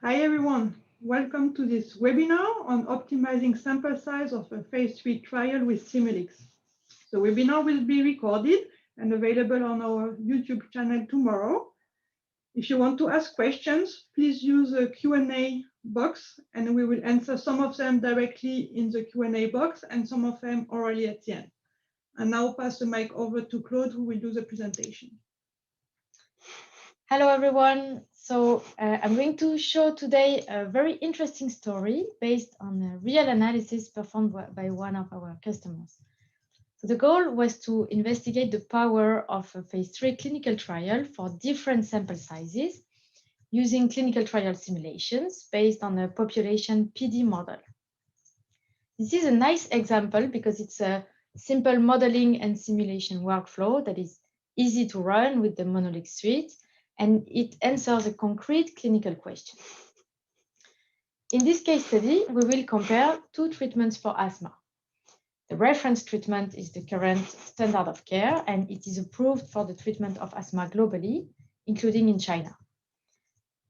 Hi everyone, welcome to this webinar on optimizing sample size of a phase 3 trial with Simulx. The webinar will be recorded and available on our YouTube channel tomorrow. If you want to ask questions, please use the Q&A box and we will answer some of them directly in the Q&A box and some of them orally at the end. And now pass the mic over to Claude, who will do the presentation. Hello, everyone. I'm going to show today a very interesting story based on a real analysis performed by one of our customers. So the goal was to investigate the power of a phase 3 clinical trial for different sample sizes using clinical trial simulations based on a population PD model. This is a nice example because it's a simple modeling and simulation workflow that is easy to run with the Monolix suite, and it answers a concrete clinical question. In this case study, we will compare two treatments for asthma. The reference treatment is the current standard of care, and it is approved for the treatment of asthma globally, including in China.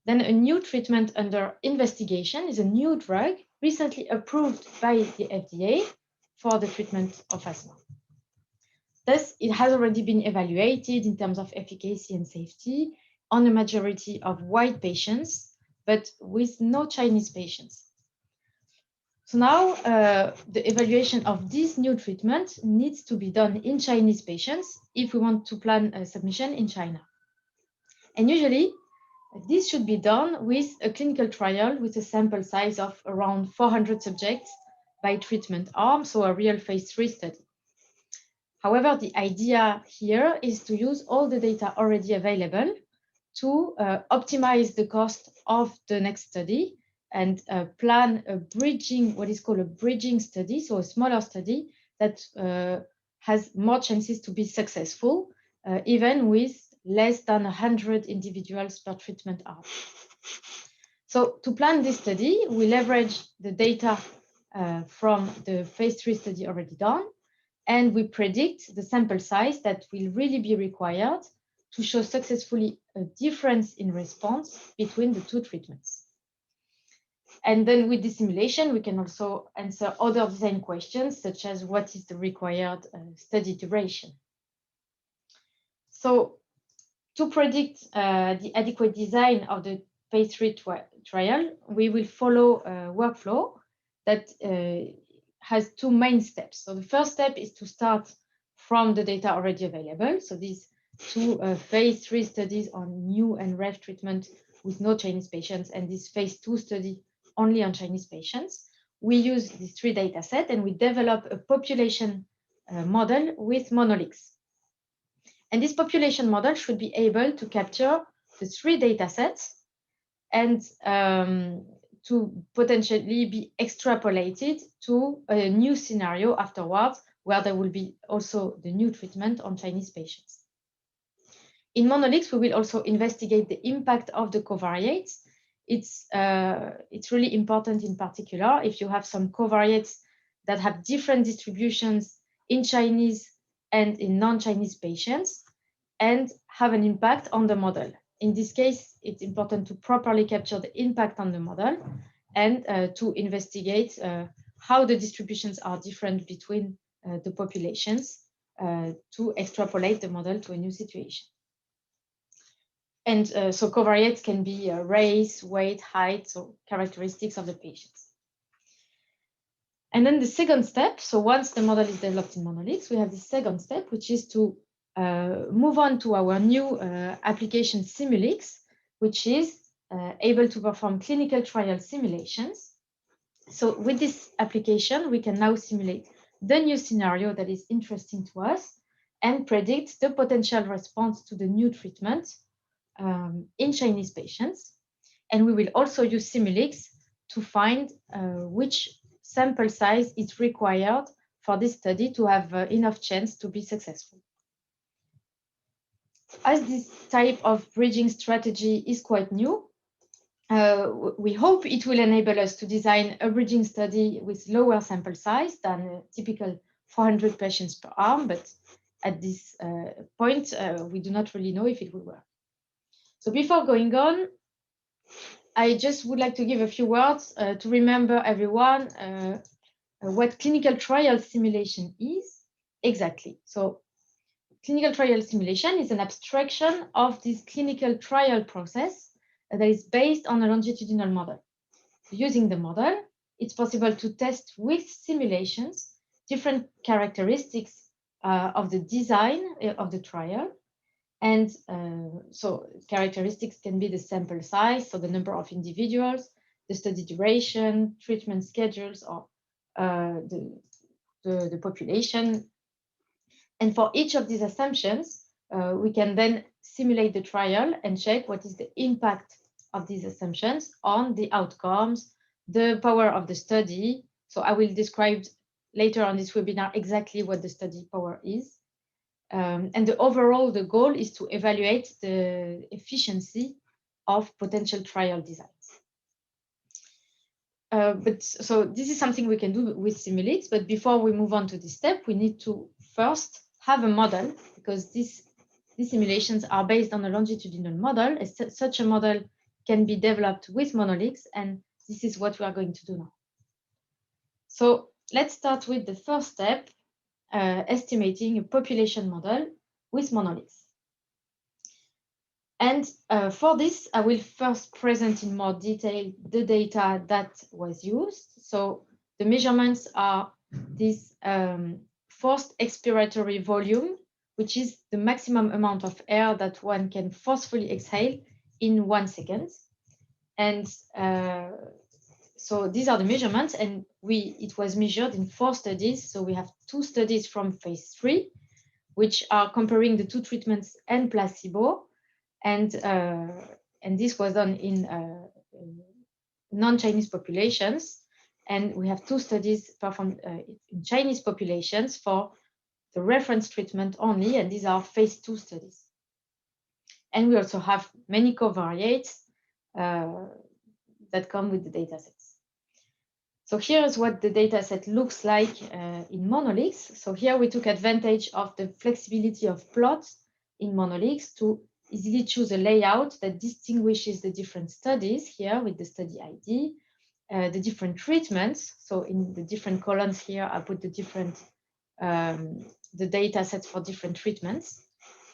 Then a new treatment under investigation is a new drug recently approved by the FDA for the treatment of asthma. Thus, it has already been evaluated in terms of efficacy and safety on a majority of white patients, but with no Chinese patients. So now the evaluation of this new treatment needs to be done in Chinese patients if we want to plan a submission in China. And usually, this should be done with a clinical trial with a sample size of around 400 subjects by treatment arm, so a real phase 3 study. However, the idea here is to use all the data already available to optimize the cost of the next study and plan a bridging, what is called a bridging study, so a smaller study that has more chances to be successful, even with less than 100 individuals per treatment arm. So to plan this study, we leverage the data from the phase 3 study already done, and we predict the sample size that will really be required to show successfully a difference in response between the two treatments. And then with this simulation, we can also answer other design questions, such as what is the required study duration. So to predict the adequate design of the phase 3 trial, we will follow a workflow that has two main steps. So the first step is to start from the data already available. So these two phase 3 studies on new and ref treatment with no Chinese patients, and this phase 2 study only on Chinese patients. We use these three data sets and we develop a population model with Monolix. And this population model should be able to capture the three data sets and to potentially be extrapolated to a new scenario afterwards, where there will be also the new treatment on Chinese patients. In Monolix, we will also investigate the impact of the covariates. It's really important, in particular, if you have some covariates that have different distributions in Chinese and in non-Chinese patients and have an impact on the model. In this case, it's important to properly capture the impact on the model and to investigate how the distributions are different between the populations to extrapolate the model to a new situation. And so covariates can be race, weight, height, so characteristics of the patients. And then the second step, so once the model is developed in Monolix, we have the second step, which is to move on to our new application Simulx, which is able to perform clinical trial simulations. So with this application, we can now simulate the new scenario that is interesting to us and predict the potential response to the new treatment in Chinese patients. And we will also use Simulx to find which sample size is required for this study to have enough chance to be successful. As this type of bridging strategy is quite new, we hope it will enable us to design a bridging study with lower sample size than a typical 400 patients per arm, but at this point, we do not really know if it will work. So before going on, I just would like to give a few words to remember everyone what clinical trial simulation is exactly. So clinical trial simulation is an abstraction of this clinical trial process that is based on a longitudinal model. Using the model, it's possible to test with simulations different characteristics of the design of the trial. And so characteristics can be the sample size, so the number of individuals, the study duration, treatment schedules, or the population. And for each of these assumptions, we can then simulate the trial and check what is the impact of these assumptions on the outcomes, the power of the study. So I will describe later on this webinar exactly what the study power is. And the goal is to evaluate the efficiency of potential trial designs. So this is something we can do with Simulx, but before we move on to this step, we need to first have a model, because these simulations are based on a longitudinal model. Such a model can be developed with Monolix, and this is what we are going to do now. So let's start with the first step, estimating a population model with Monolix. And for this, I will first present in more detail the data that was used. So the measurements are this forced expiratory volume, which is the maximum amount of air that one can forcefully exhale in 1 second. And so these are the measurements, and it was measured in 4 studies. So we have 2 studies from phase 3, which are comparing the 2 treatments and placebo. And this was done in non-Chinese populations. And we have 2 studies performed in Chinese populations for the reference treatment only, and these are phase 2 studies. And we also have many covariates that come with the datasets. So here's what the dataset looks like in Monolix. So here we took advantage of the flexibility of plots in Monolix to easily choose a layout that distinguishes the different studies here with the study ID, the different treatments. So in the different columns here, I put the different, the data sets for different treatments.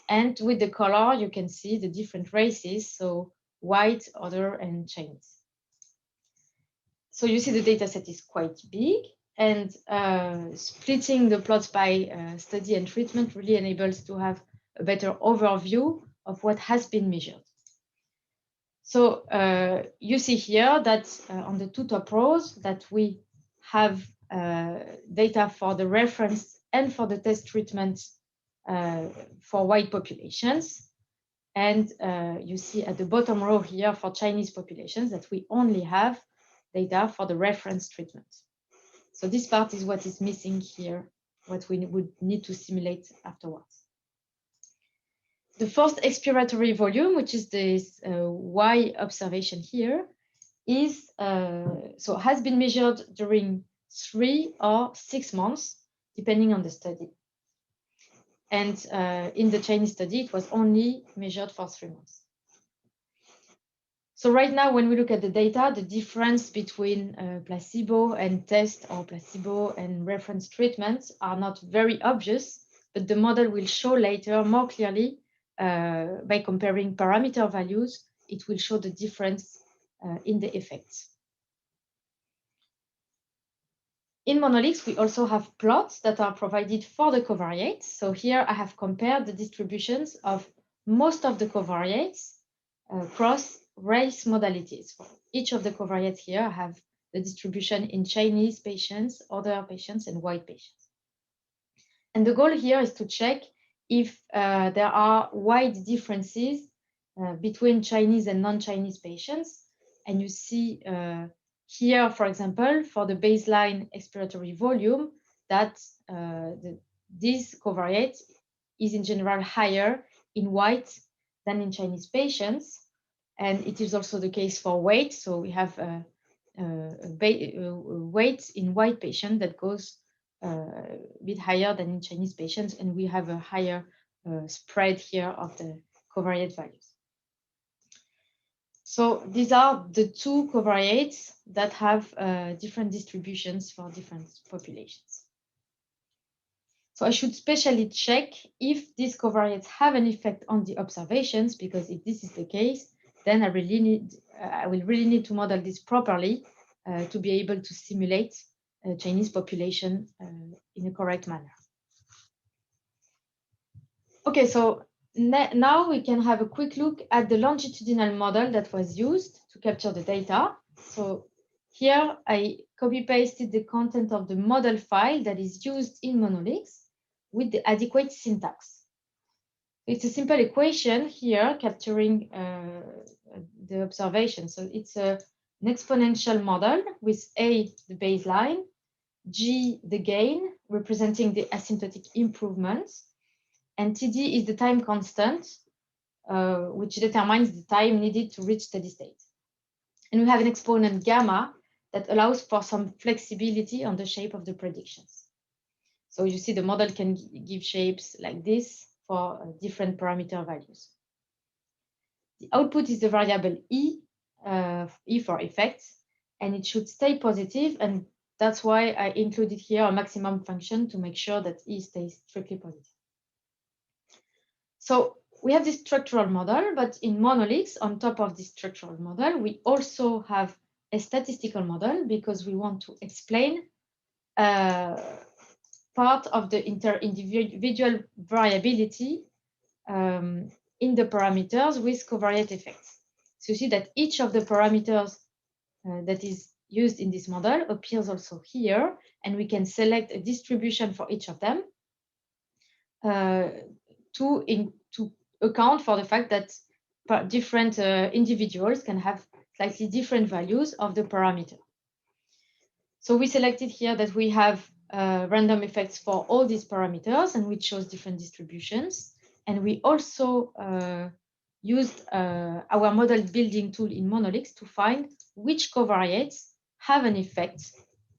And with the color, you can see the different races, so white, other, and Chinese. So you see the data set is quite big, and splitting the plots by study and treatment really enables to have a better overview of what has been measured. So you see here that on the 2 top rows that we have data for the reference and for the test treatment for white populations. And you see at the bottom row here for Chinese populations that we only have data for the reference treatment. So this part is what is missing here, what we would need to simulate afterwards. The first expiratory volume, which is this Y observation here, is so has been measured during 3 or 6 months, depending on the study. And in the Chinese study, it was only measured for 3 months. So right now, when we look at the data, the difference between placebo and test, or placebo and reference treatments, are not very obvious, but the model will show later more clearly by comparing parameter values. It will show the difference in the effects. In Monolix, we also have plots that are provided for the covariates. So here I have compared the distributions of most of the covariates across race modalities. For each of the covariates here, I have the distribution in Chinese patients, other patients, and white patients. And the goal here is to check if there are wide differences between Chinese and non-Chinese patients. And you see here, for example, for the baseline expiratory volume, that this covariate is in general higher in white than in Chinese patients. And it is also the case for weight. So we have weight in white patient that goes a bit higher than in Chinese patients, and we have a higher spread here of the covariate values. So these are the two covariates that have different distributions for different populations. So I should specially check if these covariates have an effect on the observations, because if this is the case, then I will really need to model this properly to be able to simulate a Chinese population in a correct manner. Okay, so now we can have a quick look at the longitudinal model that was used to capture the data. So here I copy-pasted the content of the model file that is used in Monolix with the adequate syntax. It's a simple equation here capturing the observation. So it's an exponential model with A, the baseline, G, the gain, representing the asymptotic improvements, and TD is the time constant, which determines the time needed to reach steady state. And we have an exponent gamma that allows for some flexibility on the shape of the predictions. So you see the model can give shapes like this for different parameter values. The output is the variable E, E for effect, and it should stay positive. And that's why I included here a maximum function to make sure that E stays strictly positive. So we have this structural model, but in Monolix, on top of this structural model, we also have a statistical model because we want to explain part of the individual variability in the parameters with covariate effects. So you see that each of the parameters that is used in this model appears also here, and we can select a distribution for each of them to account for the fact that different individuals can have slightly different values of the parameter. So we selected here that we have random effects for all these parameters, and we chose different distributions. And we also used our model building tool in Monolix to find which covariates have an effect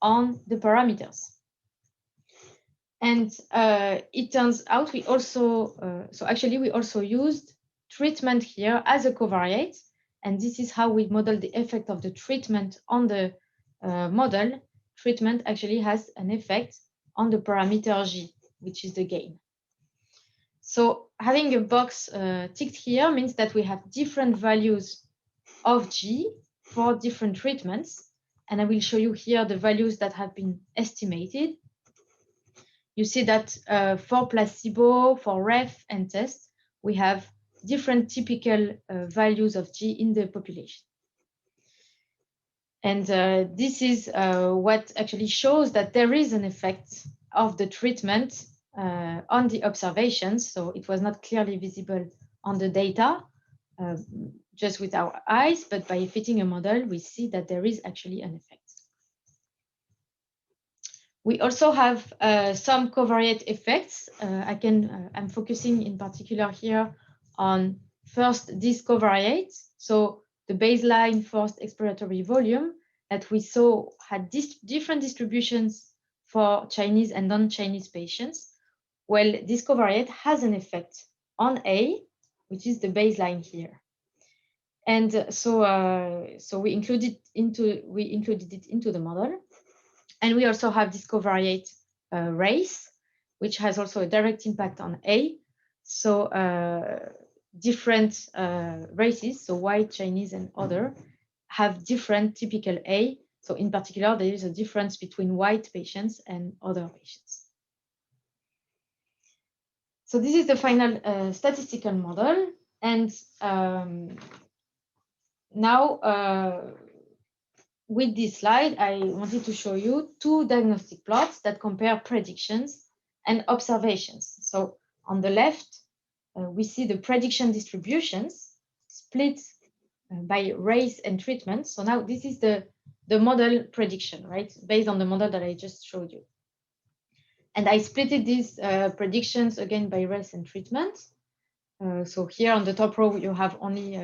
on the parameters. And it turns out we also, we also used treatment here as a covariate. And this is how we model the effect of the treatment on the model. Treatment actually has an effect on the parameter G, which is the gain. So having a box ticked here means that we have different values of G for different treatments. And I will show you here the values that have been estimated. You see that for placebo, for ref and test, we have different typical values of G in the population. And this is what actually shows that there is an effect of the treatment on the observations. So it was not clearly visible on the data just with our eyes, but by fitting a model, we see that there is actually an effect. We also have some covariate effects. I'm focusing in particular here on first this covariate. So the baseline first exploratory volume that we saw had different distributions for Chinese and non-Chinese patients. Well, this covariate has an effect on A, which is the baseline here. And so we included it into the model. And we also have this covariate race, which has also a direct impact on A. So different races, so white, Chinese, and other, have different typical A. So in particular, there is a difference between white patients and other patients. So this is the final statistical model. And now, with this slide, I wanted to show you two diagnostic plots that compare predictions and observations. So on the left, we see the prediction distributions split by race and treatment. So now this is the model prediction, right? Based on the model that I just showed you. And I splitted these predictions again by race and treatment. So here on the top row, you have only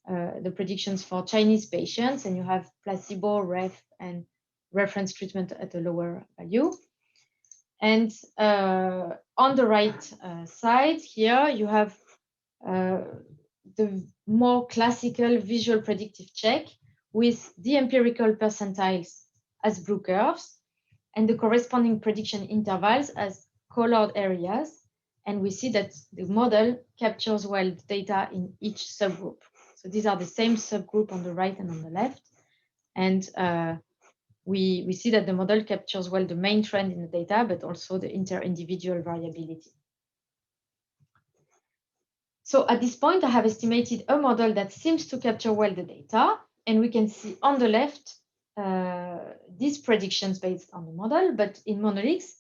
the predictions for Chinese patients, and you have placebo, ref, and reference treatment at a lower value. And on the right side here, you have the more classical visual predictive check with the empirical percentiles as blue curves and the corresponding prediction intervals as colored areas. And we see that the model captures well the data in each subgroup. So these are the same subgroup on the right and on the left. And we see that the model captures well the main trend in the data, but also the inter-individual variability. So at this point, I have estimated a model that seems to capture well the data. And we can see on the left these predictions based on the model. But in Monolix,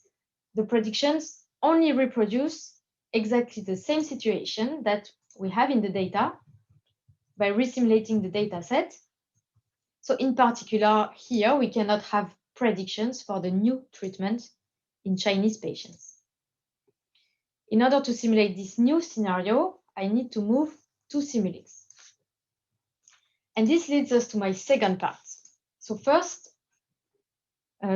the predictions only reproduce exactly the same situation that we have in the data by resimulating the data set. So in particular, here, we cannot have predictions for the new treatment in Chinese patients. In order to simulate this new scenario, I need to move to Simulx. And this leads us to my second part. So first,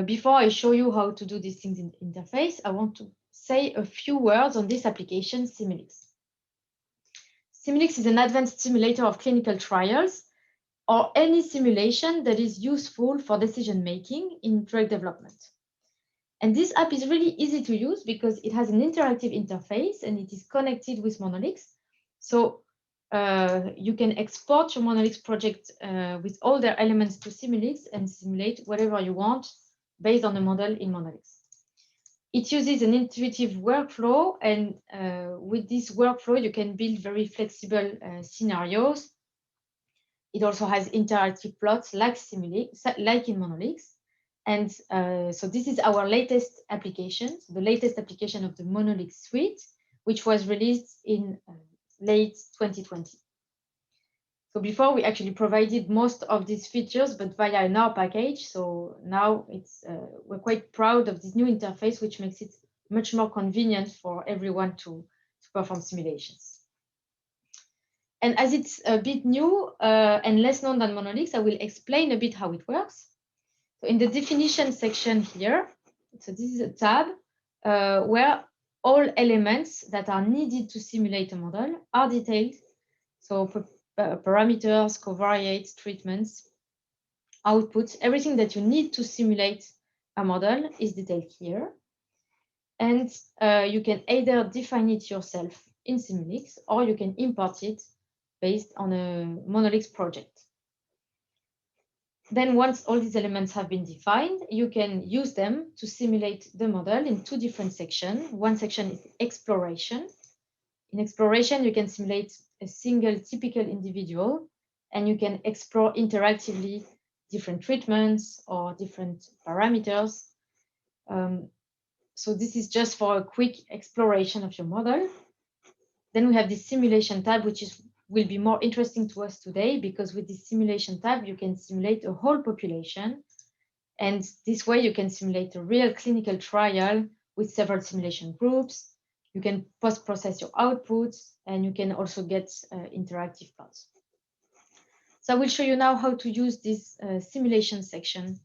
before I show you how to do these things in the interface, I want to say a few words on this application, Simulx. Simulx is an advanced simulator of clinical trials or any simulation that is useful for decision-making in drug development. And this app is really easy to use because it has an interactive interface and it is connected with Monolix. So you can export your Monolix project with all their elements to Simulx and simulate whatever you want based on the model in Monolix. It uses an intuitive workflow, and with this workflow, you can build very flexible scenarios. It also has interactive plots like Simulx, like in Monolix. And so this is our latest application, so the latest application of the Monolix suite, which was released in late 2020. So before we actually provided most of these features, but via an R package. So now we're quite proud of this new interface, which makes it much more convenient for everyone to perform simulations. And as it's a bit new and less known than Monolix, I will explain a bit how it works. So in the definition section here, so this is a tab where all elements that are needed to simulate a model are detailed. So parameters, covariates, treatments, outputs, everything that you need to simulate a model is detailed here. And you can either define it yourself in Simulx or you can import it based on a Monolix project. Then once all these elements have been defined, you can use them to simulate the model in two different sections. One section is exploration. In exploration, you can simulate a single typical individual, and you can explore interactively different treatments or different parameters. So this is just for a quick exploration of your model. Then we have this simulation tab, which will be more interesting to us today, because with this simulation tab, you can simulate a whole population. And this way you can simulate a real clinical trial with several simulation groups. You can post-process your outputs, and you can also get interactive plots. So I will show you now how to use this simulation section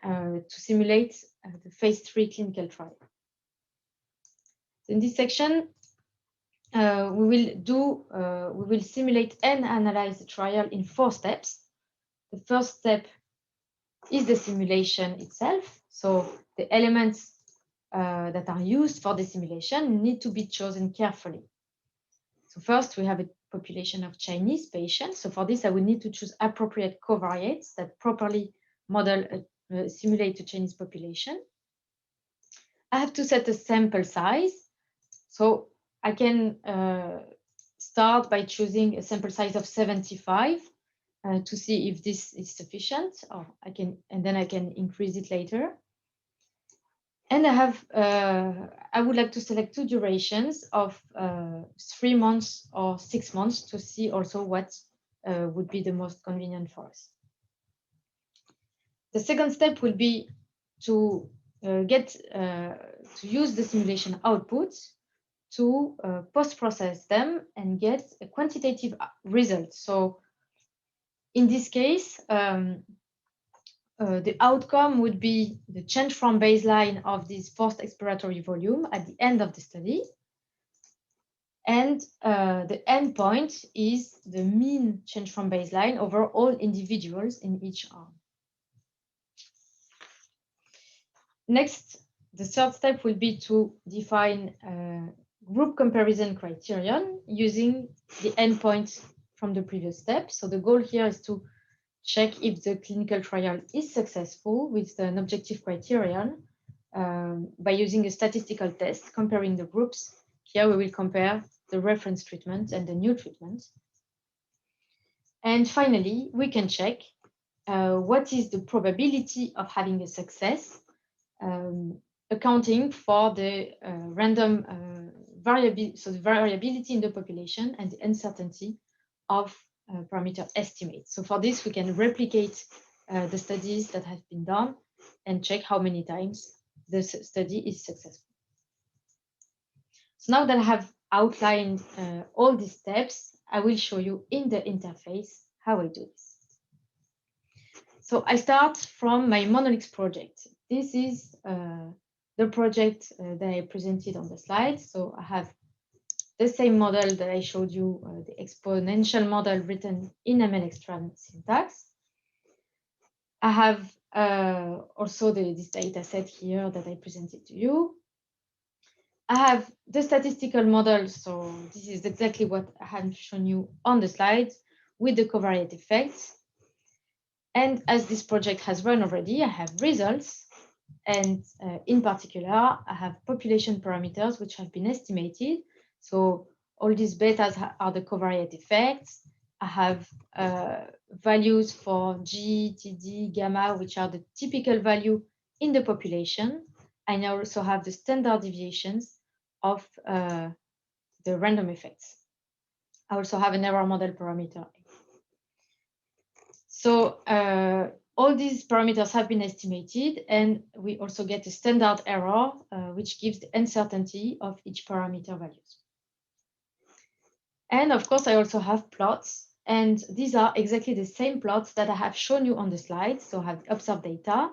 to simulate the phase 3 clinical trial. In this section, we will simulate and analyze the trial in 4 steps. The first step is the simulation itself. So the elements that are used for the simulation need to be chosen carefully. So first, we have a population of Chinese patients. So for this, I will need to choose appropriate covariates that properly simulate the Chinese population. I have to set a sample size. So I can start by choosing a sample size of 75 to see if this is sufficient, and then I can increase it later. And I would like to select 2 durations of 3 months or 6 months to see also what would be the most convenient for us. The second step will be to use the simulation outputs to post-process them and get a quantitative result. So in this case, the outcome would be the change from baseline of this post-exploratory volume at the end of the study. And the endpoint is the mean change from baseline over all individuals in each arm. Next, the third step will be to define a group comparison criterion using the endpoint from the previous step. So the goal here is to check if the clinical trial is successful with an objective criterion by using a statistical test comparing the groups. Here we will compare the reference treatment and the new treatment. And finally, we can check what is the probability of having a success, accounting for the random variability, so the variability in the population and the uncertainty of parameter estimates. So for this, we can replicate the studies that have been done and check how many times the study is successful. So now that I have outlined all these steps, I will show you in the interface how I do this. So I start from my Monolix project. This is the project that I presented on the slide. So I have the same model that I showed you, the exponential model written in MLXtran syntax. I have also this data set here that I presented to you. I have the statistical model. So this is exactly what I have shown you on the slides with the covariate effects. And as this project has run already, I have results. And in particular, I have population parameters which have been estimated. So all these betas are the covariate effects. I have values for G, TD, gamma, which are the typical value in the population. I now also have the standard deviations of the random effects. I also have an error model parameter. So all these parameters have been estimated, and we also get a standard error, which gives the uncertainty of each parameter values. And of course, I also have plots, and these are exactly the same plots that I have shown you on the slide. So I have the observed data,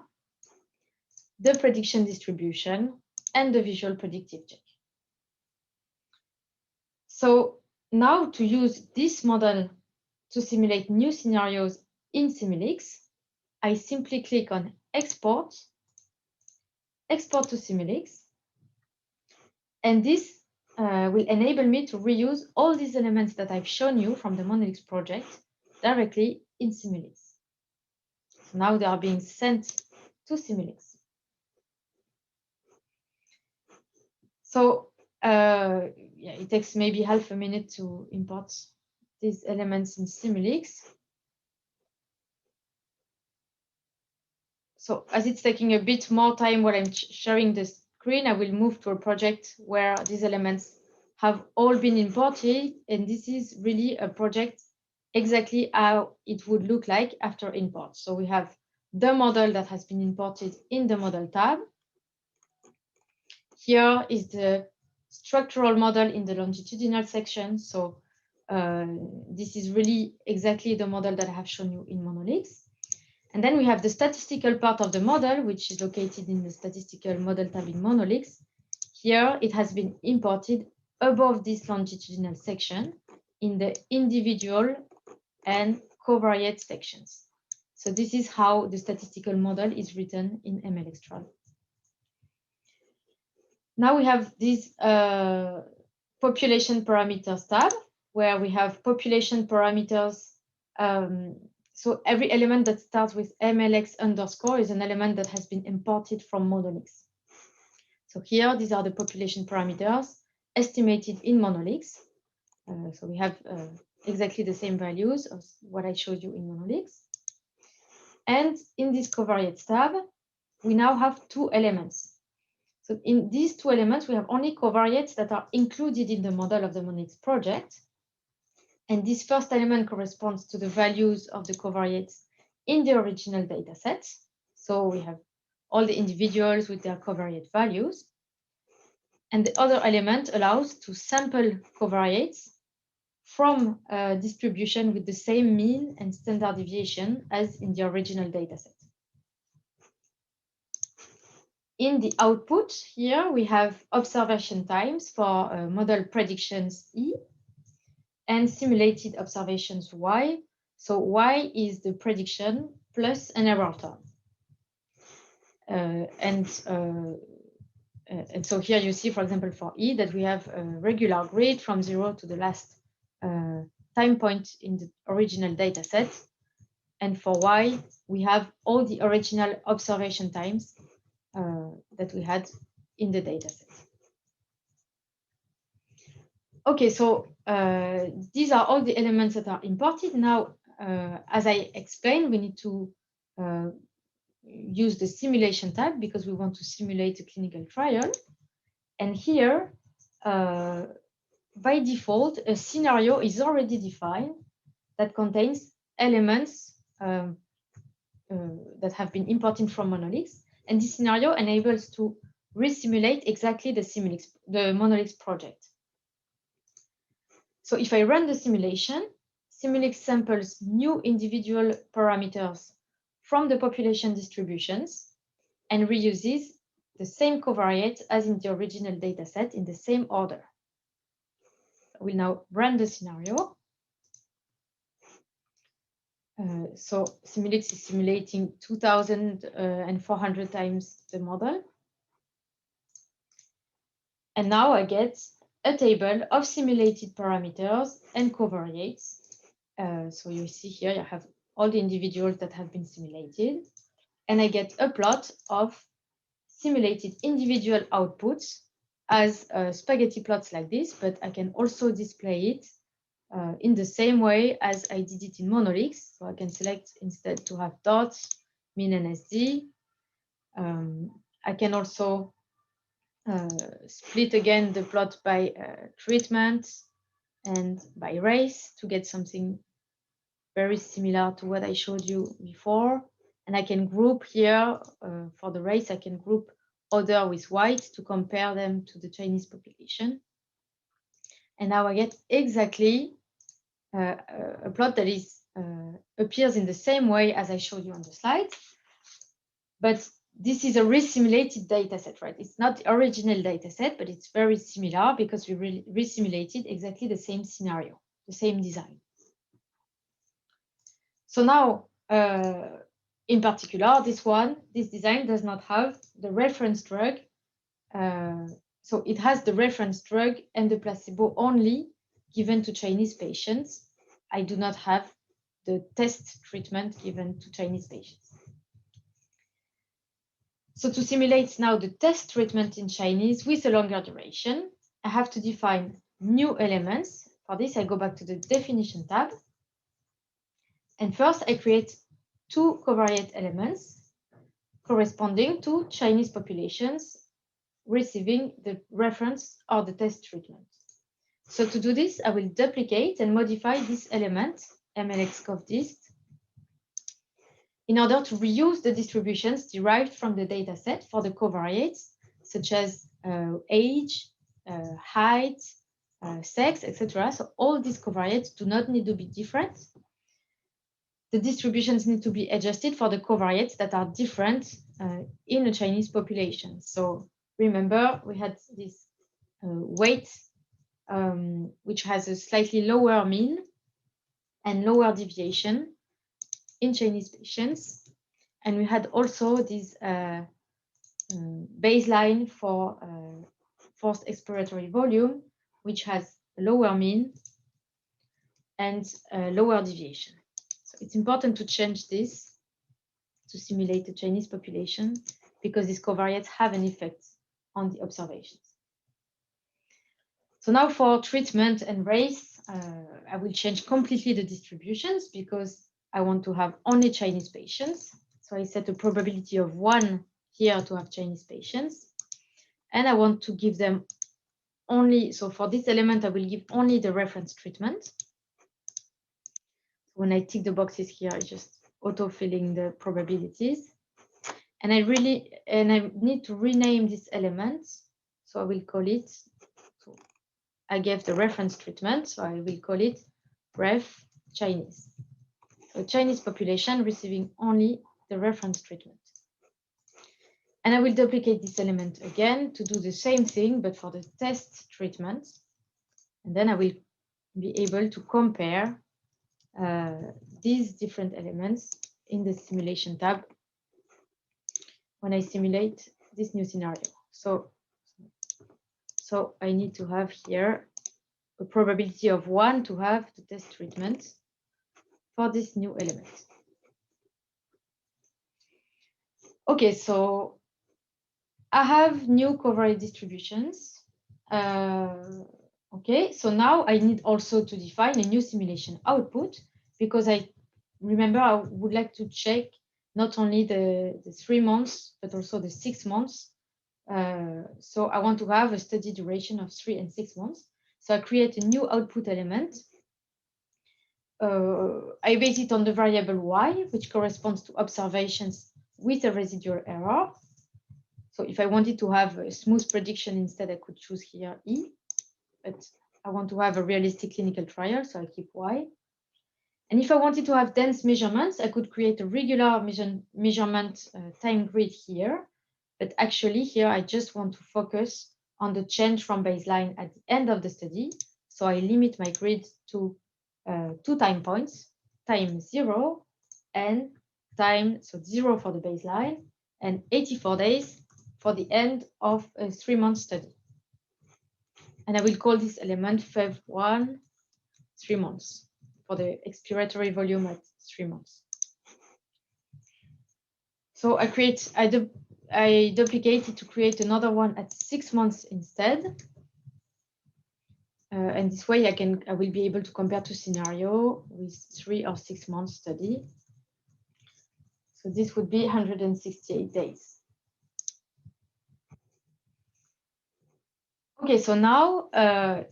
the prediction distribution, and the visual predictive check. So now to use this model to simulate new scenarios in Simulx, I simply click on Export, Export to Simulx, and this will enable me to reuse all these elements that I've shown you from the Monolix project directly in Simulx. So now they are being sent to Simulx. So yeah, it takes maybe half a minute to import these elements in Simulx. So as it's taking a bit more time while I'm sharing the screen, I will move to a project where these elements have all been imported. And this is really a project exactly how it would look like after import. So we have the model that has been imported in the model tab. Here is the structural model in the longitudinal section. So this is really exactly the model that I have shown you in Monolix. And then we have the statistical part of the model, which is located in the statistical model tab in Monolix. Here, it has been imported above this longitudinal section in the individual and covariate sections. So this is how the statistical model is written in MLXtran. Now we have this population parameters tab, where we have population parameters. So every element that starts with MLX underscore is an element that has been imported from Monolix. So here, these are the population parameters estimated in Monolix. So we have exactly the same values as what I showed you in Monolix. And in this covariates tab, we now have two elements. So in these two elements, we have only covariates that are included in the model of the Monolix project. And this first element corresponds to the values of the covariates in the original data set. So we have all the individuals with their covariate values. And the other element allows to sample covariates from a distribution with the same mean and standard deviation as in the original data set. in the output here, we have observation times for model predictions E and simulated observations Y. So Y is the prediction plus an error term. And so here you see, for example, for E, that we have a regular grid from 0 to the last time point in the original data set. And for Y, we have all the original observation times that we had in the data set. Okay, so these are all the elements that are imported. Now, as I explained, we need to use the simulation tab because we want to simulate a clinical trial. And here, by default, a scenario is already defined that contains elements that have been imported from Monolix. And this scenario enables to resimulate exactly the Monolix project. So if I run the simulation, Simulx samples new individual parameters from the population distributions and reuses the same covariates as in the original data set in the same order. I will now run the scenario. So Simulx is simulating 2,400 times the model. And now I get a table of simulated parameters and covariates. So you see here, I have all the individuals that have been simulated. And I get a plot of simulated individual outputs as spaghetti plots like this, but I can also display it in the same way as I did it in Monolix. So I can select instead to have dots, mean and SD. I can also split again the plot by treatment and by race to get something very similar to what I showed you before. And I can group here for the race, I can group other with white to compare them to the Chinese population. And now I get exactly a plot that is appears in the same way as I showed you on the slide. But this is a resimulated data set, right? It's not the original data set, but it's very similar because we resimulated exactly the same scenario, the same design. So now, in particular, this design does not have the reference drug. So it has the reference drug and the placebo only given to Chinese patients. I do not have the test treatment given to Chinese patients. So to simulate now the test treatment in Chinese with a longer duration, I have to define new elements. For this, I go back to the definition tab. And first, I create two covariate elements corresponding to Chinese populations receiving the reference or the test treatment. So to do this, I will duplicate and modify this element, MLX-CovDist, in order to reuse the distributions derived from the dataset for the covariates, such as age, height, sex, etc. So all these covariates do not need to be different. The distributions need to be adjusted for the covariates that are different in a Chinese population. So remember, we had this weight, which has a slightly lower mean and lower deviation in Chinese patients. And we had also this baseline for forced expiratory volume, which has a lower mean and lower deviation. So it's important to change this to simulate the Chinese population because these covariates have an effect on the observations. So now for treatment and race, I will change completely the distributions because I want to have only Chinese patients. So I set a probability of 1 here to have Chinese patients. And I want to give them only, so for this element, I will give only the reference treatment. When I tick the boxes here, it's just auto-filling the probabilities. And I need to rename this element. So I will call it, so I gave the reference treatment, so I will call it ref Chinese. So Chinese population receiving only the reference treatment. And I will duplicate this element again to do the same thing, but for the test treatment. And then I will be able to compare these different elements in the simulation tab when I simulate this new scenario. So I need to have here a probability of 1 to have the test treatment for this new element. Okay, so I have new covariate distributions. Okay, so now I need also to define a new simulation output, because I remember I would like to check not only the 3 months, but also the 6 months. So I want to have a study duration of 3 and 6 months. So I create a new output element. I base it on the variable y, which corresponds to observations with a residual error. So if I wanted to have a smooth prediction instead, I could choose here E, but I want to have a realistic clinical trial, so I keep Y. And if I wanted to have dense measurements, I could create a regular measurement time grid here. But actually here, I just want to focus on the change from baseline at the end of the study. So I limit my grid to 2 time points, time 0 and time, so 0 for the baseline and 84 days for the end of a 3-month study. And I will call this element FEV1 3 months for the expiratory volume at 3 months. So I duplicate it to create another one at 6 months instead. And this way I will be able to compare two scenarios with 3 or 6 months study. So this would be 168 days. Okay, so now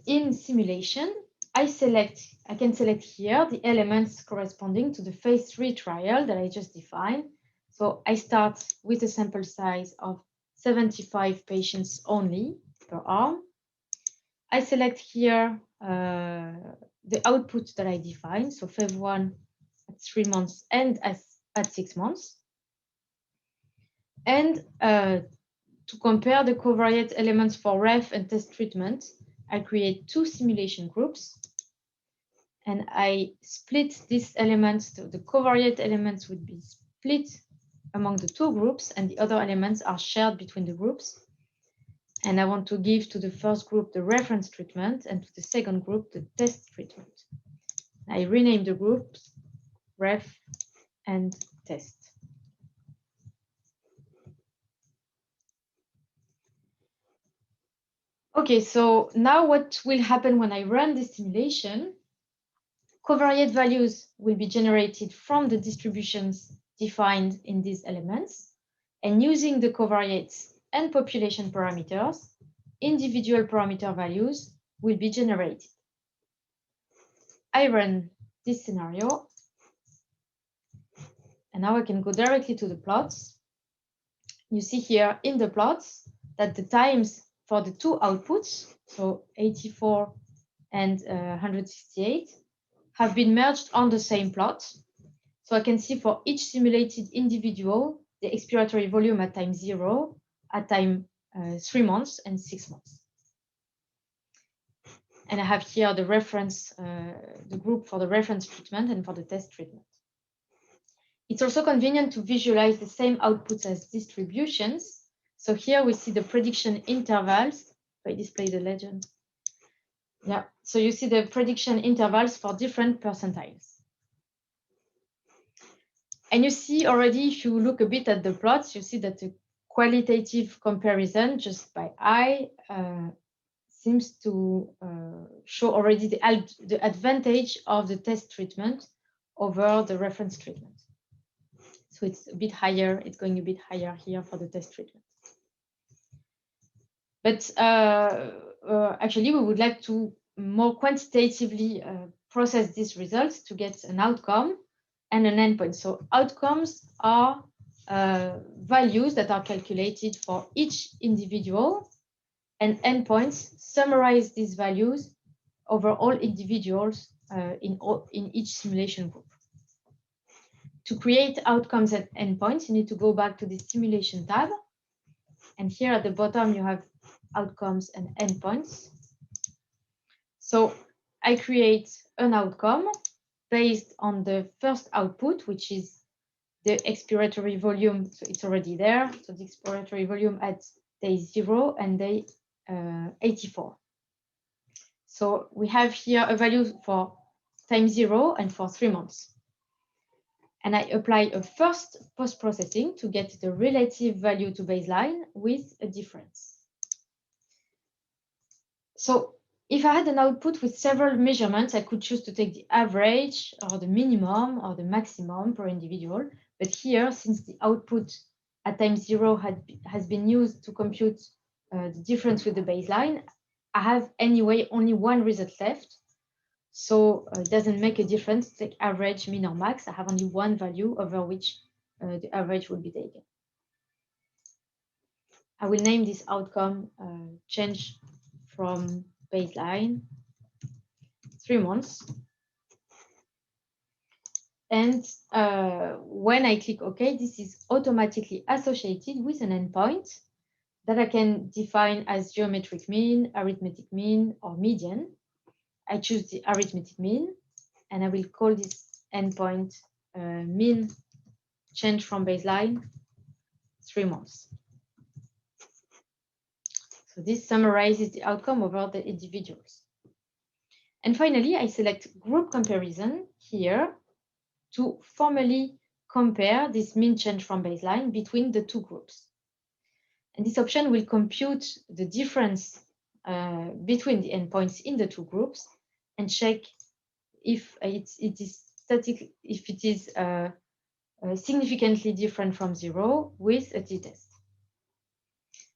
in simulation, I can select here the elements corresponding to the phase 3 trial that I just defined. So I start with a sample size of 75 patients only per arm. I select here the output that I define, so FEV1 at 3 months and at 6 months. And to compare the covariate elements for ref and test treatment, I create 2 simulation groups. And I split these elements, so the covariate elements would be split among the 2 groups, and the other elements are shared between the groups. And I want to give to the first group the reference treatment and to the second group the test treatment. I rename the groups ref and test. Okay, so now what will happen when I run this simulation? Covariate values will be generated from the distributions defined in these elements. And using the covariates and population parameters, individual parameter values will be generated. I run this scenario. And now I can go directly to the plots. You see here in the plots that the times for the 2 outputs, so 84 and 168, have been merged on the same plot. So I can see for each simulated individual, the expiratory volume at time 0, at time 3 months and 6 months. And I have here the reference, the group for the reference treatment and for the test treatment. It's also convenient to visualize the same outputs as distributions. So here we see the prediction intervals. If I display the legend. Yeah, so you see the prediction intervals for different percentiles. And you see already, if you look a bit at the plots, you see that the qualitative comparison just by eye seems to show already the advantage of the test treatment over the reference treatment. So it's a bit higher, it's going a bit higher here for the test treatment. But actually, we would like to more quantitatively process these results to get an outcome and an endpoint. So outcomes are values that are calculated for each individual, and endpoints summarize these values over all individuals in each simulation group. To create outcomes and endpoints, you need to go back to the simulation tab And here at the bottom, you have outcomes and endpoints. So I create an outcome based on the first output, which is the expiratory volume. So it's already there. So the expiratory volume at day 0 and day 84. So we have here a value for time 0 and for 3 months. And I apply a first post-processing to get the relative value to baseline with a difference. So if I had an output with several measurements, I could choose to take the average or the minimum or the maximum per individual. But here, since the output at time 0 has been used to compute the difference with the baseline, I have anyway only one result left. So it doesn't make a difference to take average, min, or max. I have only one value over which the average will be taken. I will name this outcome change from baseline 3 months. And when I click OK, this is automatically associated with an endpoint that I can define as geometric mean, arithmetic mean, or median. I choose the arithmetic mean, and I will call this endpoint mean change from baseline 3 months. So this summarizes the outcome over the individuals. And finally, I select group comparison here to formally compare this mean change from baseline between the two groups. And this option will compute the difference between the endpoints in the two groups and check if it is significantly different from 0 with a t-test.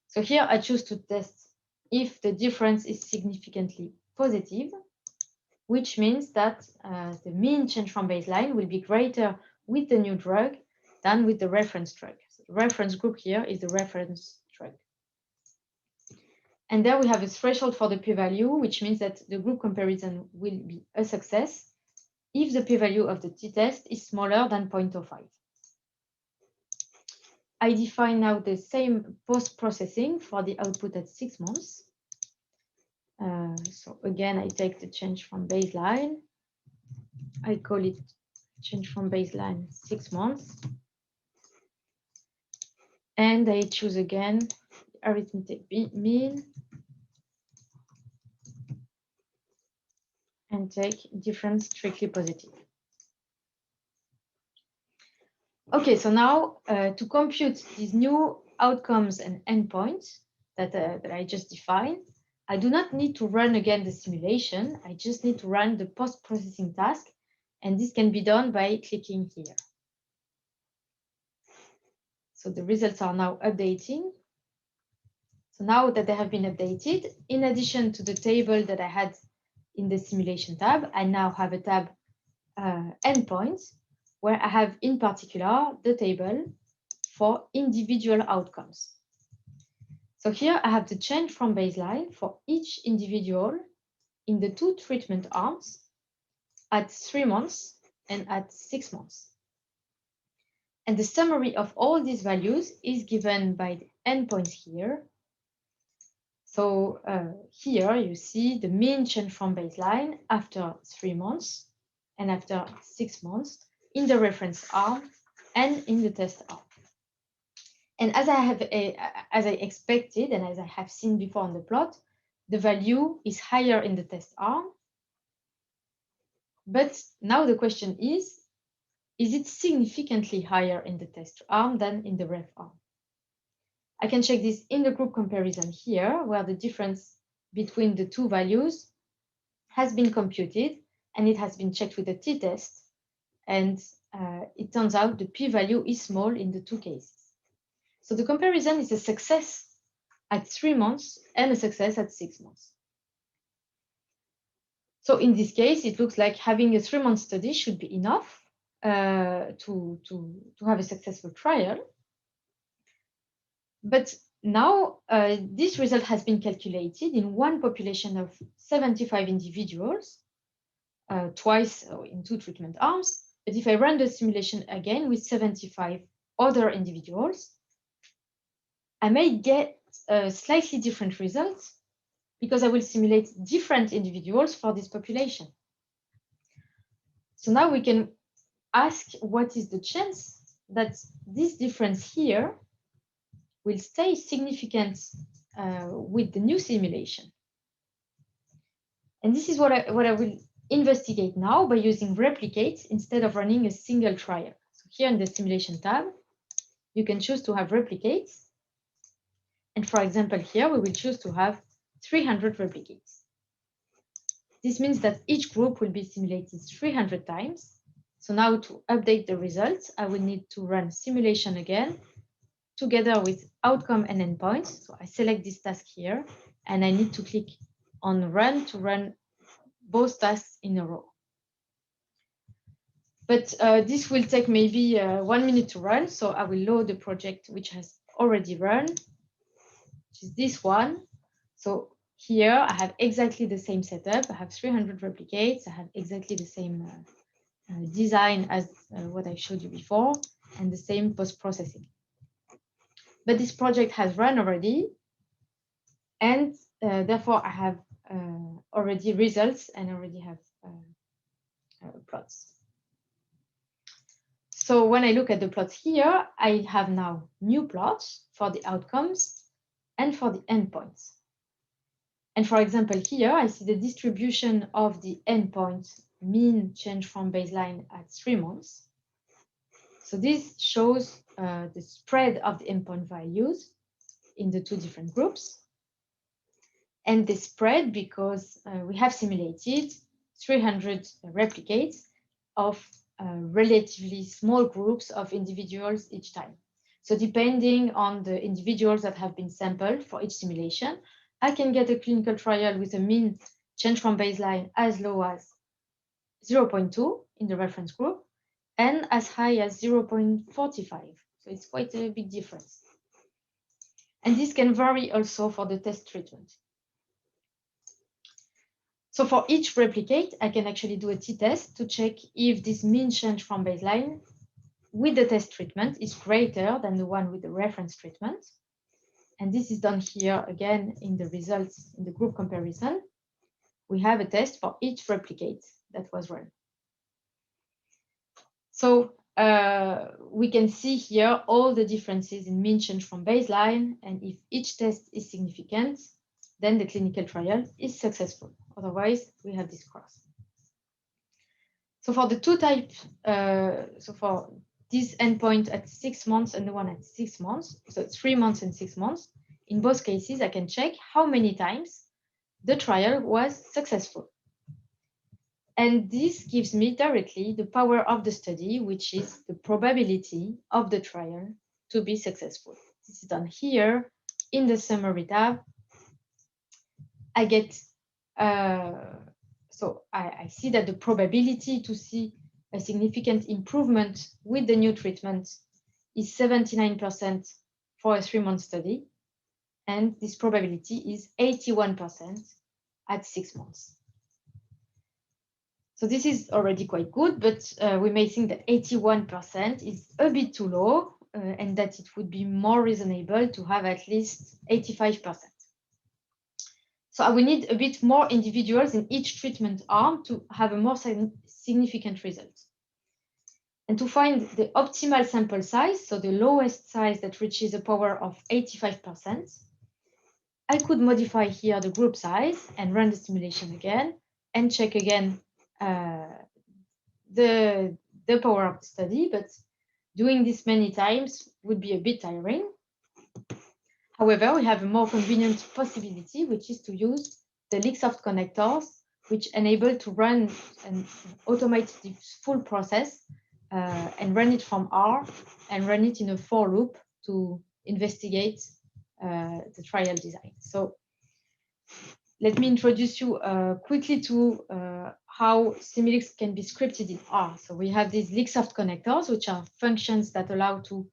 So here I choose to test if the difference is significantly positive, which means that the mean change from baseline will be greater with the new drug than with the reference drug. So the reference group here is the reference drug. And there we have a threshold for the p-value, which means that the group comparison will be a success if the p-value of the t-test is smaller than 0.05. I define now the same post-processing for the output at 6 months. So again, I take the change from baseline. I call it change from baseline 6 months. And I choose again arithmetic mean and take difference strictly positive. Okay, so now to compute these new outcomes and endpoints that I just defined, I do not need to run again the simulation. I just need to run the post-processing task, and this can be done by clicking here. So the results are now updating. So now that they have been updated, in addition to the table that I had in the simulation tab, I now have a tab endpoints, where I have in particular the table for individual outcomes. So here I have the change from baseline for each individual in the 2 treatment arms at 3 months and at 6 months. And the summary of all these values is given by the endpoints here. So here you see the mean change from baseline after 3 months and after 6 months in the reference arm and in the test arm. And as I expected and as I have seen before on the plot, the value is higher in the test arm. But now the question is it significantly higher in the test arm than in the ref arm? I can check this in the group comparison here, where the difference between the two values has been computed and it has been checked with the t-test. And it turns out the p-value is small in the 2 cases. So the comparison is a success at 3 months and a success at 6 months. So in this case, it looks like having a 3-month study should be enough to have a successful trial. But now this result has been calculated in one population of 75 individuals, twice in 2 treatment arms. But if I run the simulation again with 75 other individuals, I may get a slightly different results because I will simulate different individuals for this population. So now we can ask what is the chance that this difference here will stay significant with the new simulation. And this is what I will investigate now by using replicates instead of running a single trial. So here in the simulation tab, you can choose to have replicates. And for example, here we will choose to have 300 replicates. This means that each group will be simulated 300 times. So now to update the results, I will need to run simulation again together with outcome and endpoints. So I select this task here and I need to click on run to run both tasks in a row. But this will take maybe 1 minute to run. So I will load the project which has already run, which is this one. So here I have exactly the same setup. I have 300 replicates. I have exactly the same design as what I showed you before and the same post-processing. But this project has run already. And therefore I have already results and already have plots. So when I look at the plots here, I have now new plots for the outcomes and for the endpoints. And for example, here I see the distribution of the endpoint mean change from baseline at 3 months. So this shows the spread of the endpoint values in the two different groups. And the spread because we have simulated 300 replicates of relatively small groups of individuals each time. So depending on the individuals that have been sampled for each simulation, I can get a clinical trial with a mean change from baseline as low as 0.2 in the reference group and as high as 0.45. So it's quite a big difference. And this can vary also for the test treatment. So for each replicate, I can actually do a t-test to check if this mean change from baseline with the test treatment is greater than the one with the reference treatment. And this is done here again in the results in the group comparison. We have a test for each replicate that was run. So we can see here all the differences in mean change from baseline. And if each test is significant, then the clinical trial is successful. Otherwise, we have this cross. So for the two types, so for this endpoint at 6 months and the one at 6 months, so 3 months and 6 months, in both cases, I can check how many times the trial was successful. And this gives me directly the power of the study, which is the probability of the trial to be successful. This is done here in the summary tab. I get, so I see that the probability to see a significant improvement with the new treatment is 79% for a 3-month study. And this probability is 81% at 6 months. So this is already quite good, but we may think that 81% is a bit too low and that it would be more reasonable to have at least 85%. So I will need a bit more individuals in each treatment arm to have a more significant result. And to find the optimal sample size, so the lowest size that reaches a power of 85%, I could modify here the group size and run the simulation again and check again the power of the study, but doing this many times would be a bit tiring. However, we have a more convenient possibility, which is to use the Lixoft connectors, which enable to run and automate the full process and run it from R and run it in a for loop to investigate the trial design. So let me introduce you quickly to how Simulx can be scripted in R. So we have these Lixoft connectors, which are functions that allow to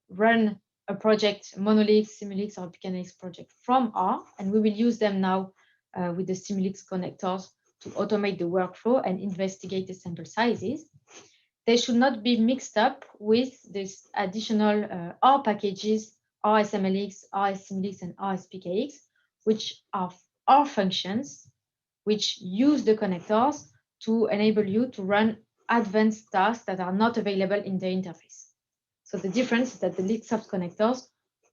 run a project, Monolix, Simulx, or PKNX project from R. And we will use them now with the Simulx connectors to automate the workflow and investigate the sample sizes. They should not be mixed up with these additional R packages RSMLX, RSSimulx, and RSPKX, which are R functions which use the connectors to enable you to run advanced tasks that are not available in the interface. So the difference is that the Lixoft connectors,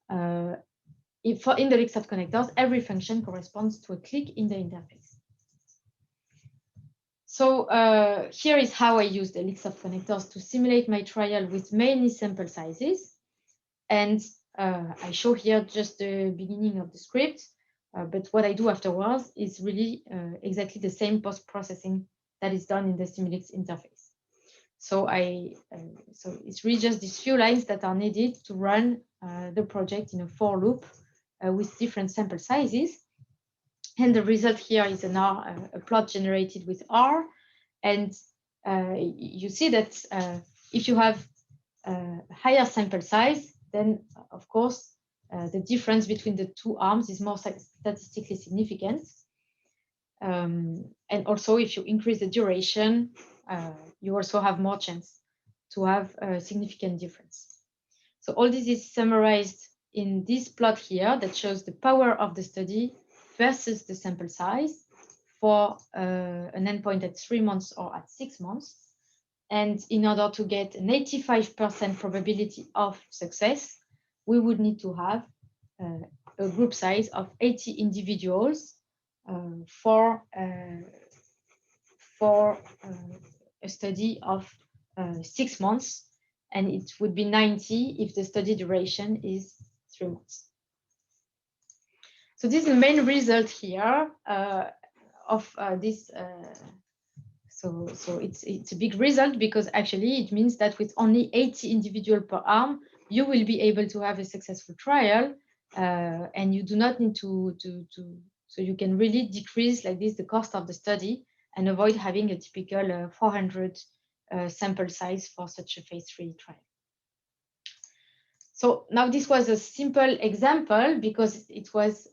in the Lixoft connectors, every function corresponds to a click in the interface. So here is how I use the Lixoft connectors to simulate my trial with many sample sizes. And I show here just the beginning of the script, but what I do afterwards is really exactly the same post-processing that is done in the Simulx interface. So so it's really just these few lines that are needed to run the project in a for loop with different sample sizes. And the result here is a plot generated with R. And you see that if you have a higher sample size, then of course the difference between the two arms is more statistically significant. And also if you increase the duration, you also have more chance to have a significant difference. So all this is summarized in this plot here that shows the power of the study versus the sample size for an endpoint at 3 months or at 6 months. And in order to get an 85% probability of success, we would need to have a group size of 80 individuals for a study of 6 months, and it would be 90 if the study duration is 3 months. So this is the main result here of this. So it's a big result, because actually it means that with only 80 individuals per arm, you will be able to have a successful trial, and you do not need so you can really decrease like this the cost of the study and avoid having a typical 400 sample size for such a phase 3 trial. So now this was a simple example because it was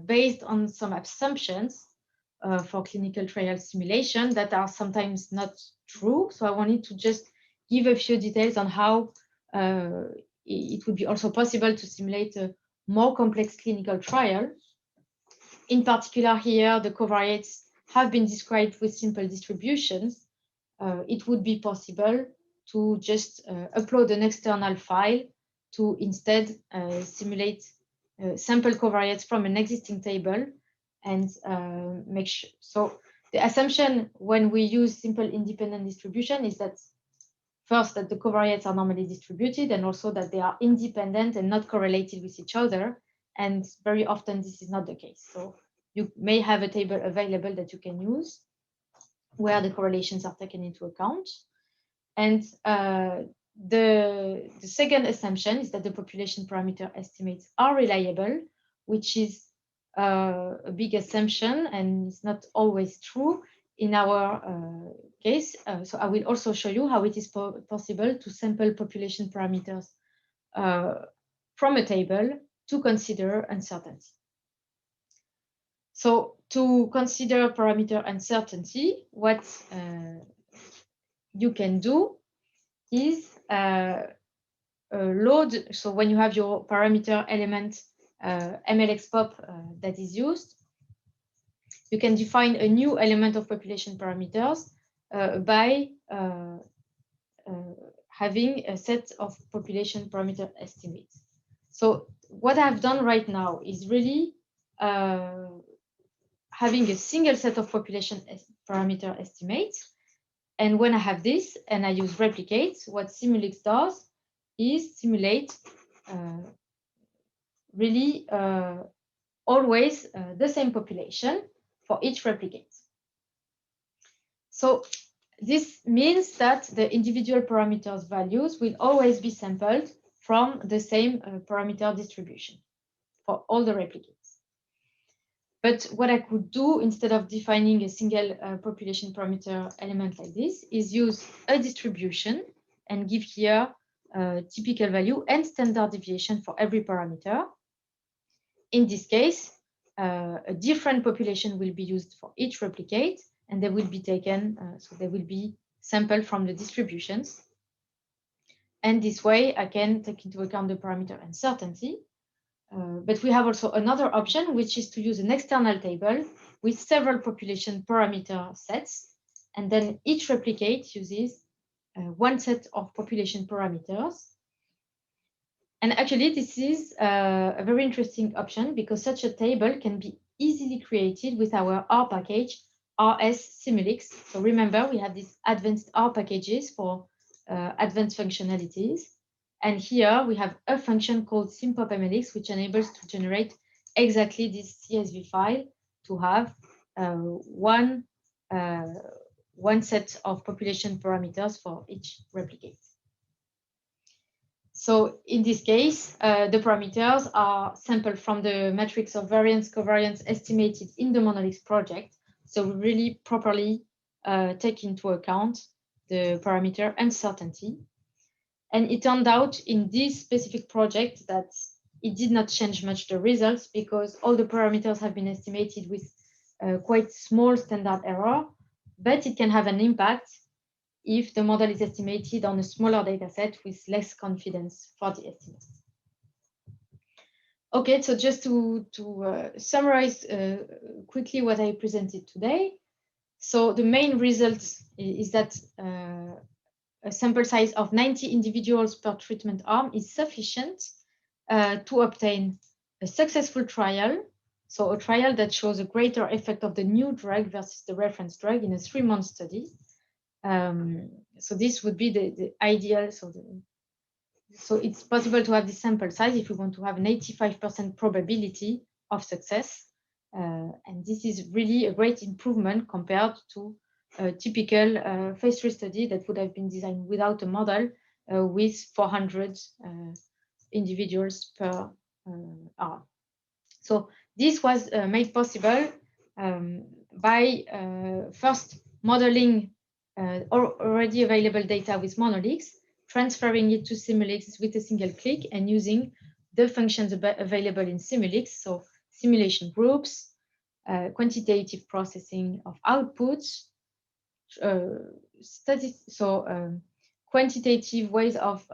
based on some assumptions for clinical trial simulation that are sometimes not true. So I wanted to just give a few details on how it would be also possible to simulate a more complex clinical trial. In particular here, the covariates have been described with simple distributions. It would be possible to just upload an external file to instead simulate sample covariates from an existing table and make sure. So the assumption when we use simple independent distribution is that first that the covariates are normally distributed, and also that they are independent and not correlated with each other. And very often this is not the case. So you may have a table available that you can use where the correlations are taken into account. And the second assumption is that the population parameter estimates are reliable, which is a big assumption and it's not always true in our case. So I will also show you how it is possible to sample population parameters from a table to consider uncertainty. So to consider parameter uncertainty, what you can do is load. So when you have your parameter element MLX pop that is used, you can define a new element of population parameters by having a set of population parameter estimates. So what I've done right now is really having a single set of population parameter estimates. And when I have this and I use replicate, what Simulx does is simulate really always the same population for each replicate. So this means that the individual parameters values will always be sampled from the same parameter distribution for all the replicates. But what I could do instead of defining a single population parameter element like this is use a distribution and give here a typical value and standard deviation for every parameter. In this case, a different population will be used for each replicate, and they will be taken, so they will be sampled from the distributions. And this way, I can take into account the parameter uncertainty. But we have also another option, which is to use an external table with several population parameter sets. And then each replicate uses one set of population parameters. And actually, this is a very interesting option because such a table can be easily created with our R package, RS Simulx. So remember, we have these advanced R packages for advanced functionalities. And here we have a function called simpopMLX, which enables to generate exactly this CSV file to have one set of population parameters for each replicate. So in this case, the parameters are sampled from the matrix of variance covariance estimated in the Monolix project. So we really properly take into account the parameter uncertainty. And it turned out in this specific project that it did not change much the results because all the parameters have been estimated with quite small standard error, but it can have an impact if the model is estimated on a smaller data set with less confidence for the estimate. Okay, so just to summarize quickly what I presented today. So the main result is that a sample size of 90 individuals per treatment arm is sufficient to obtain a successful trial. So a trial that shows a greater effect of the new drug versus the reference drug in a 3-month study. So this would be the ideal. So it's possible to have this sample size if we want to have an 85% probability of success. And this is really a great improvement compared to a typical phase 3 study that would have been designed without a model with 400 individuals per arm. So this was made possible by first modeling already available data with Monolix, transferring it to Simulx with a single click and using the functions available in Simulx. So simulation groups, quantitative processing of outputs, quantitative ways of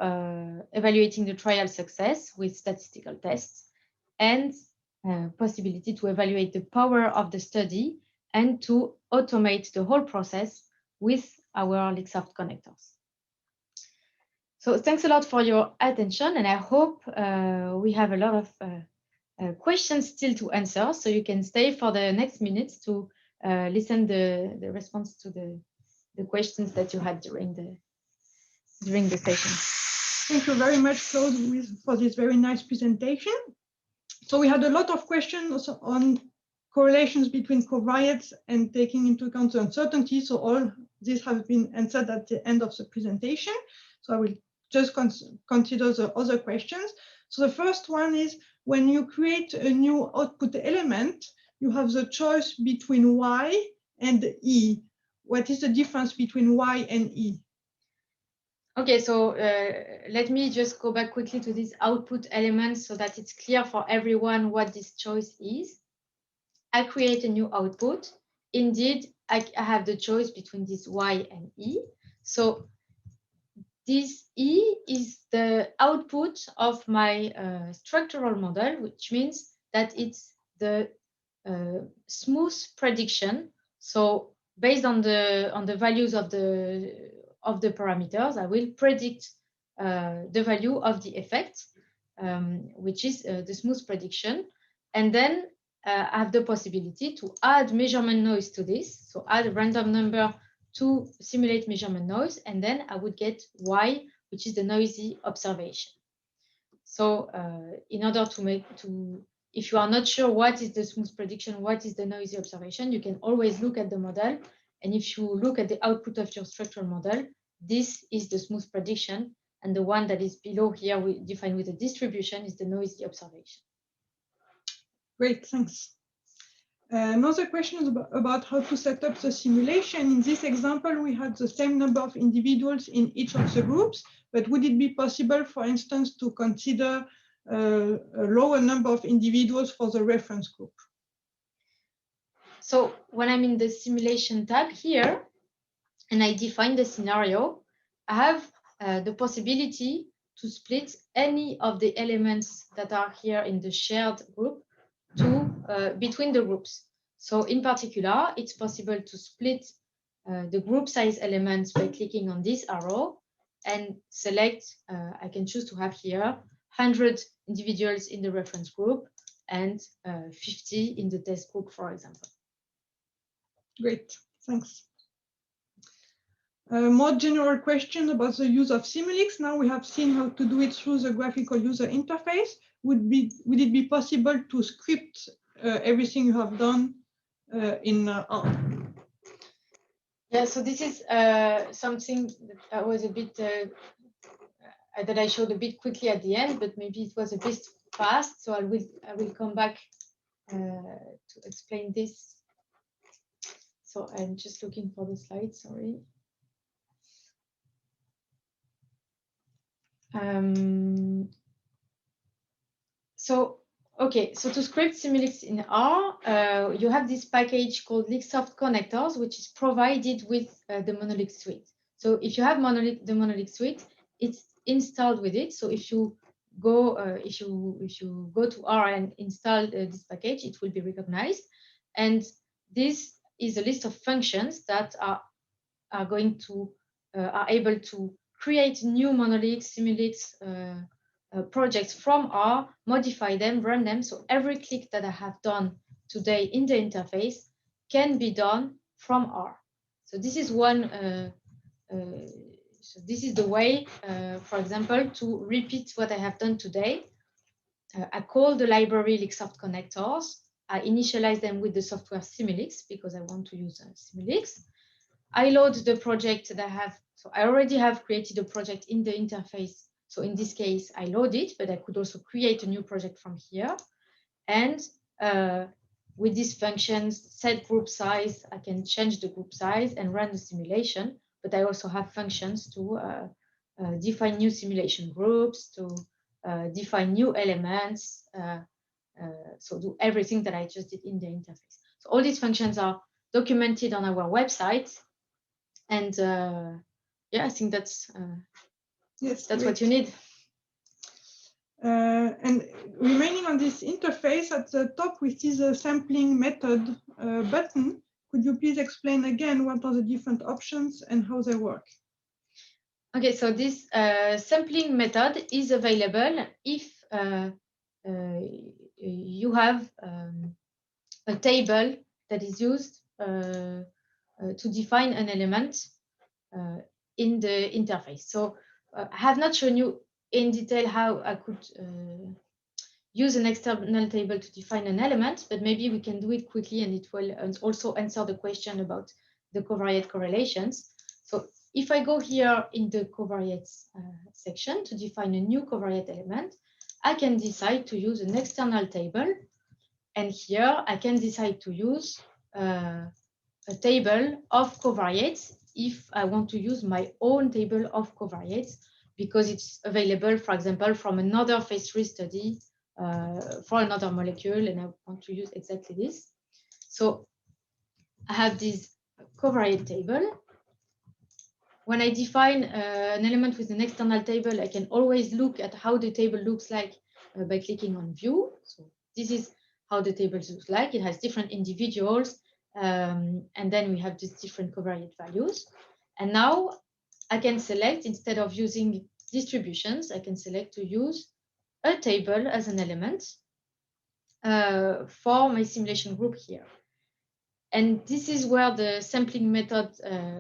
evaluating the trial success with statistical tests, and possibility to evaluate the power of the study and to automate the whole process with our Lixoft connectors. So thanks a lot for your attention, and I hope we have a lot of questions still to answer, so you can stay for the next minutes to listen the response to the questions that you had during the session. Thank you very much, Claude, for this very nice presentation. So we had a lot of questions on correlations between covariates and taking into account the uncertainty. So all these have been answered at the end of the presentation. So I will just consider the other questions. So the first one is, when you create a new output element, you have the choice between Y and E. What is the difference between Y and E? Okay, so let me just go back quickly to this output element so that it's clear for everyone what this choice is. I create a new output. Indeed, I have the choice between this Y and E. So this E is the output of my structural model, which means that it's the smooth prediction. So based on the values of the parameters, I will predict the value of the effect, which is the smooth prediction. And then I have the possibility to add measurement noise to this. So add a random number to simulate measurement noise, and then I would get Y, which is the noisy observation. So in order if you are not sure what is the smooth prediction, what is the noisy observation, you can always look at the model. And if you look at the output of your structural model, this is the smooth prediction. And the one that is below here, we define with a distribution, is the noisy observation. Great, thanks. Another question is about how to set up the simulation. In this example, we had the same number of individuals in each of the groups, but would it be possible, for instance, to consider a lower number of individuals for the reference group? So when I'm in the simulation tab here, and I define the scenario, I have the possibility to split any of the elements that are here in the shared group to between the groups. So in particular, it's possible to split the group size elements by clicking on this arrow and select, I can choose to have here 100 individuals in the reference group and 50 in the test group, for example. Great, thanks. A more general question about the use of Simulx. Now we have seen how to do it through the graphical user interface. Would it be possible to script everything you have done in R? Yeah, so this is something that was a bit that I showed a bit quickly at the end, but maybe it was a bit fast. So I will come back to explain this. So I'm just looking for the slide. Sorry. Okay, so to script Simulx in R, you have this package called Lixsoft Connectors, which is provided with the Monolix suite. So if you have the Monolix suite, it's installed with it. So if you go if you go to R and install this package, it will be recognized. And this is a list of functions that are able to create new Monolix, Simulx projects from R, modify them, run them. So every click that I have done today in the interface can be done from R. So this is one. So this is the way, for example, to repeat what I have done today. I call the library Lixsoft Connectors. I initialize them with the software Simulx because I want to use Simulx. I load the project that I have. So I already have created a project in the interface. So in this case, I load it, but I could also create a new project from here. And with these functions, set group size, I can change the group size and run the simulation. But I also have functions to define new simulation groups, to define new elements. So do everything that I just did in the interface. So all these functions are documented on our website. And yeah, I think that's what you need. And remaining on this interface, at the top we see the sampling method button. Could you please explain again what are the different options and how they work? Okay, so this sampling method is available if you have a table that is used to define an element in the interface. So I have not shown you in detail how I could use an external table to define an element, but maybe we can do it quickly and it will also answer the question about the covariate correlations. So if I go here in the covariates section to define a new covariate element, I can decide to use an external table. And here I can decide to use a table of covariates if I want to use my own table of covariates because it's available, for example, from another phase 3 study for another molecule, and I want to use exactly this. So I have this covariate table. When I define an element with an external table, I can always look at how the table looks like by clicking on View. So this is how the table looks like. It has different individuals, and then we have these different covariate values. And now I can select, instead of using distributions, I can select to use a table as an element for my simulation group here. And this is where the sampling method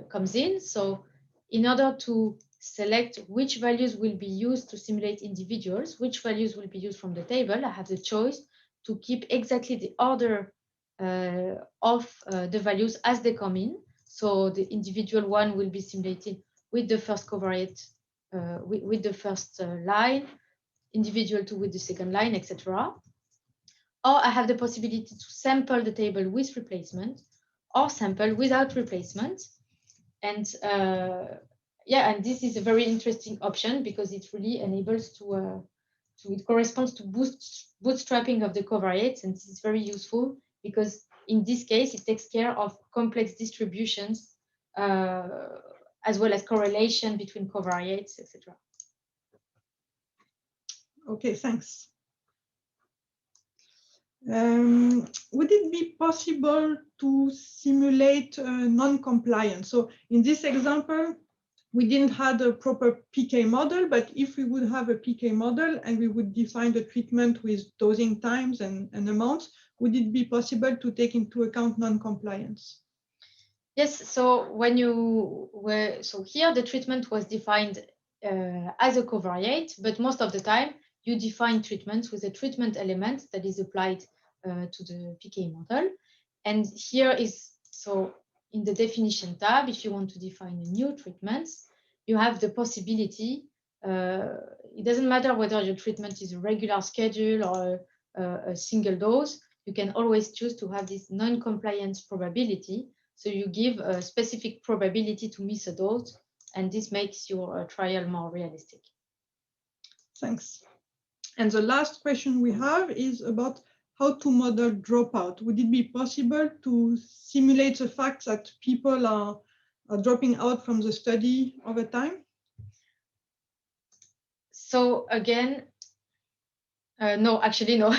comes in. So in order to select which values will be used to simulate individuals, which values will be used from the table, I have the choice to keep exactly the order of the values as they come in. So the individual one will be simulated with the first covariate, with the first line, individual two with the second line, etc. Or I have the possibility to sample the table with replacement or sample without replacement. And yeah, and this is a very interesting option because it really enables it corresponds to bootstrapping of the covariates. And this is very useful because in this case, it takes care of complex distributions as well as correlation between covariates, etc. Okay, thanks. Would it be possible to simulate non-compliance? So in this example, we didn't have a proper PK model, but if we would have a PK model and we would define the treatment with dosing times and amounts, would it be possible to take into account non-compliance? Yes, so when you were, so here the treatment was defined as a covariate, but most of the time you define treatments with a treatment element that is applied to the PK model. And here is, so in the definition tab, if you want to define a new treatments, you have the possibility, it doesn't matter whether your treatment is a regular schedule or a single dose, you can always choose to have this non-compliance probability. So you give a specific probability to miss a dose, and this makes your trial more realistic. Thanks. And the last question we have is about how to model dropout. Would it be possible to simulate the fact that people are dropping out from the study over time? So again, no, actually, no.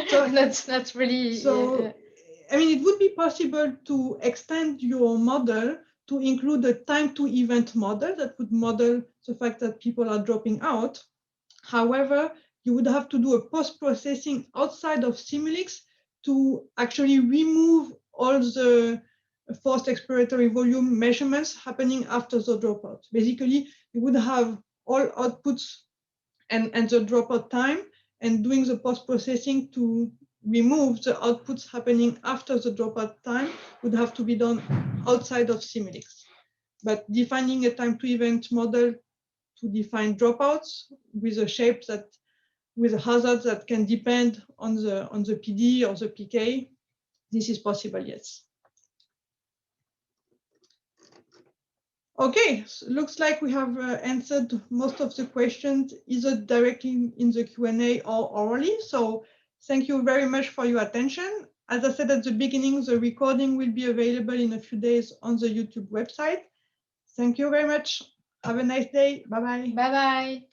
So that's really. So, I mean, it would be possible to extend your model to include a time to event model that would model the fact that people are dropping out. However, you would have to do a post-processing outside of Simulx to actually remove all the forced expiratory volume measurements happening after the dropout. Basically, you would have all outputs and the dropout time, and doing the post-processing to remove the outputs happening after the dropout time would have to be done outside of Simulx. But defining a time to event model to define dropouts with a shape that, with a hazard that can depend on the PD or the PK, this is possible, yes. Okay, so looks like we have answered most of the questions either directly in the Q&A or orally. So thank you very much for your attention. As I said at the beginning, the recording will be available in a few days on the YouTube website. Thank you very much. Have a nice day. Bye-bye. Bye-bye.